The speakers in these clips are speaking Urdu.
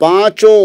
5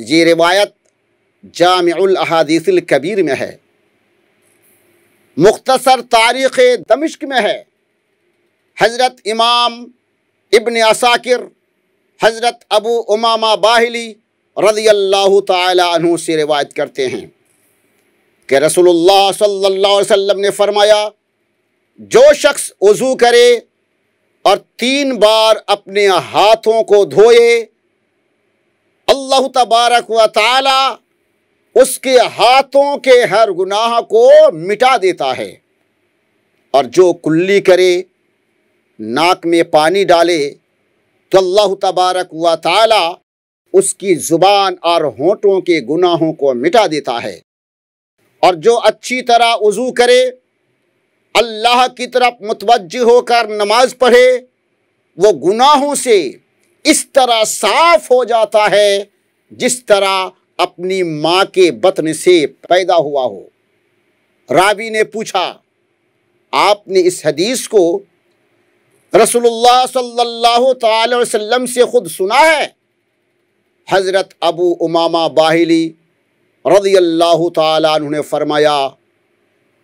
یہ روایت جامع الاحادیث الکبیر میں ہے، مختصر تاریخ دمشق میں ہے۔ حضرت امام ابن عساکر حضرت ابو امامہ باہلی رضی اللہ تعالی عنہ سے روایت کرتے ہیں کہ رسول اللہ صلی اللہ علیہ وسلم نے فرمایا، جو شخص وضو کرے اور 3 بار اپنے ہاتھوں کو دھوئے، اللہ تبارک و تعالی اس کے ہاتھوں کے ہر گناہ کو مٹا دیتا ہے، اور جو کلی کرے، ناک میں پانی ڈالے، تو اللہ تبارک و تعالی اس کی زبان اور ہونٹوں کے گناہوں کو مٹا دیتا ہے، اور جو اچھی طرح وضو کرے، اللہ کی طرف متوجہ ہو کر نماز پڑھے، وہ گناہوں سے اس طرح صاف ہو جاتا ہے جس طرح اپنی ماں کے بطن سے پیدا ہوا ہو۔ راوی نے پوچھا، آپ نے اس حدیث کو رسول اللہ صلی اللہ تعالی وسلم سے خود سنا ہے؟ حضرت ابو امامہ باہلی رضی اللہ تعالی عنہ نے فرمایا،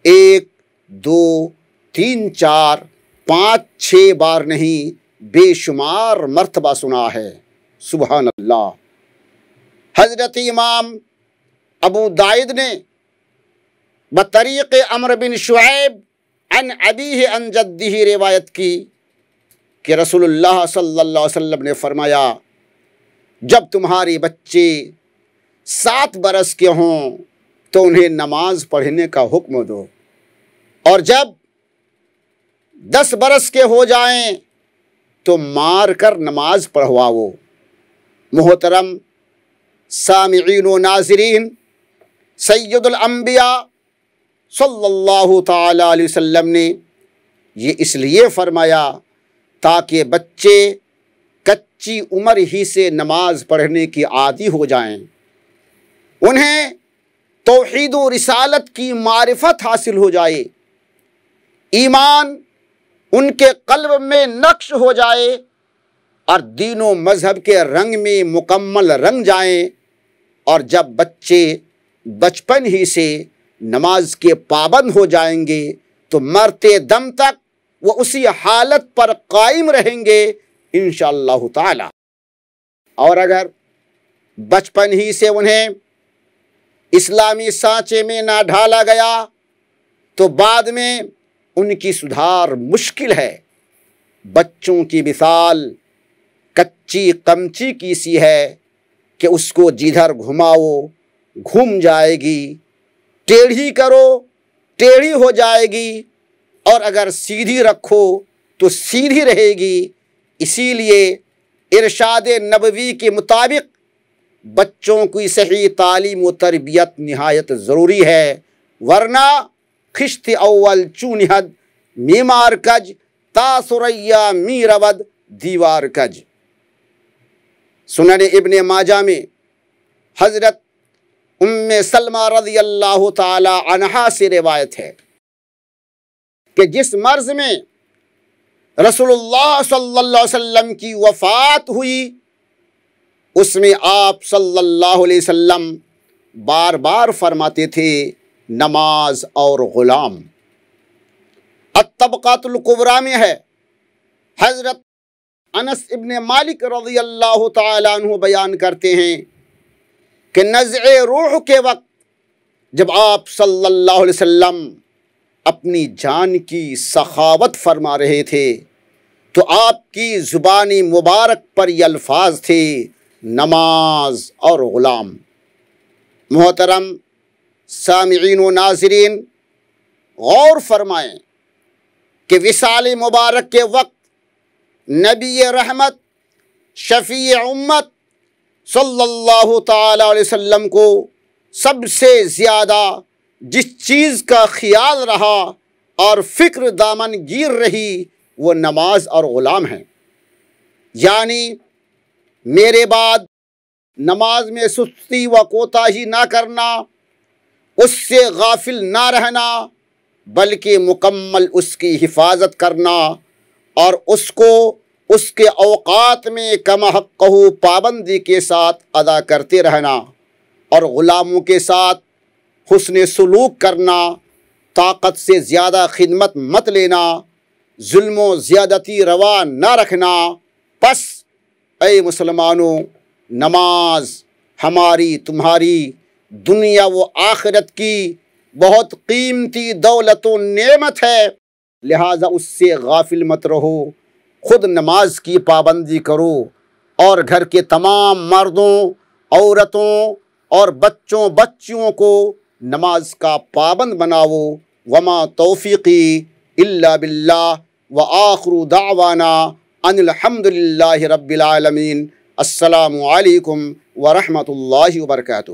1 2 3 4 5 6 بار نہیں، بے شمار مرتبہ سنا ہے۔ سبحان اللہ۔ حضرت امام ابو داؤد نے بطریق عمرو بن شعیب عن ابیہ عن جدہ روایت کی کہ رسول اللہ صلی اللہ علیہ وسلم نے فرمایا، جب تمہارے بچے 7 برس کے ہوں تو انہیں نماز پڑھنے کا حکم دو، اور جب 10 برس کے ہو جائیں تو مار کر نماز پڑھواؤ۔ محترم سامعین و ناظرین، سید الانبیاء صلی اللہ تعالی علیہ وسلم نے یہ اس لیے فرمایا تاکہ بچے کچی عمر ہی سے نماز پڑھنے کی عادی ہو جائیں، انہیں توحید و رسالت کی معرفت حاصل ہو جائے، ایمان ان کے قلب میں نقش ہو جائے، اور دین و مذہب کے رنگ میں مکمل رنگ جائیں، اور جب بچے بچپن ہی سے نماز کے پابند ہو جائیں گے تو مرتے دم تک وہ اسی حالت پر قائم رہیں گے انشاءاللہ تعالی۔ اور اگر بچپن ہی سے انہیں اسلامی سانچے میں نہ ڈھالا گیا تو بعد میں ان کی سدھار مشکل ہے۔ بچوں کی مثال کچی قمچی کی سی ہے کہ اس کو جدھر گھماؤ گھوم جائے گی، ٹیڑھی کرو ٹیڑھی ہو جائے گی، اور اگر سیدھی رکھو تو سیدھی رہے گی۔ اسی لیے ارشاد نبوی کے مطابق بچوں کی صحیح تعلیم و تربیت نہایت ضروری ہے، ورنہ خشت اول چونہد میمار کج تا سریا می رود دیوار کج۔ سنن ابن ماجہ میں حضرت ام سلمہ رضی اللہ تعالی عنہا سے روایت ہے کہ جس مرض میں رسول اللہ صلی اللہ علیہ وسلم کی وفات ہوئی، اس میں آپ صلی اللہ علیہ وسلم بار بار فرماتے تھے، نماز اور غلام۔ الطبقات الکبریٰ میں ہے، حضرت انس ابن مالک رضی اللہ تعالی عنہ بیان کرتے ہیں کہ نزع روح کے وقت جب آپ صلی اللہ علیہ وسلم اپنی جان کی سخاوت فرما رہے تھے تو آپ کی زبانی مبارک پر یہ الفاظ تھے، نماز اور غلام۔ محترم سامعین و ناظرین، غور فرمائیں کہ وصال مبارک کے وقت نبی رحمت شفیع امت صلی اللہ تعالی علیہ وسلم کو سب سے زیادہ جس چیز کا خیال رہا اور فکر دامن گیر رہی وہ نماز اور غلام ہیں۔ یعنی میرے بعد نماز میں سستی و کوتاہی نہ کرنا، اس سے غافل نہ رہنا، بلکہ مکمل اس کی حفاظت کرنا اور اس کو اس کے اوقات میں کما حق پابندی کے ساتھ ادا کرتے رہنا، اور غلاموں کے ساتھ حسن سلوک کرنا، طاقت سے زیادہ خدمت مت لینا، ظلم و زیادتی روا نہ رکھنا۔ پس اے مسلمانوں، نماز ہماری تمہاری دنیا و آخرت کی بہت قیمتی دولت و نعمت ہے، لہٰذا اس سے غافل مت رہو۔ خود نماز کی پابندی کرو اور گھر کے تمام مردوں، عورتوں اور بچوں بچیوں کو نماز کا پابند بناؤ۔ وما توفیقی الا باللہ، وآخر دعوانا ان الحمد للہ رب العالمین۔ السلام علیکم ورحمۃ اللہ وبرکاتہ۔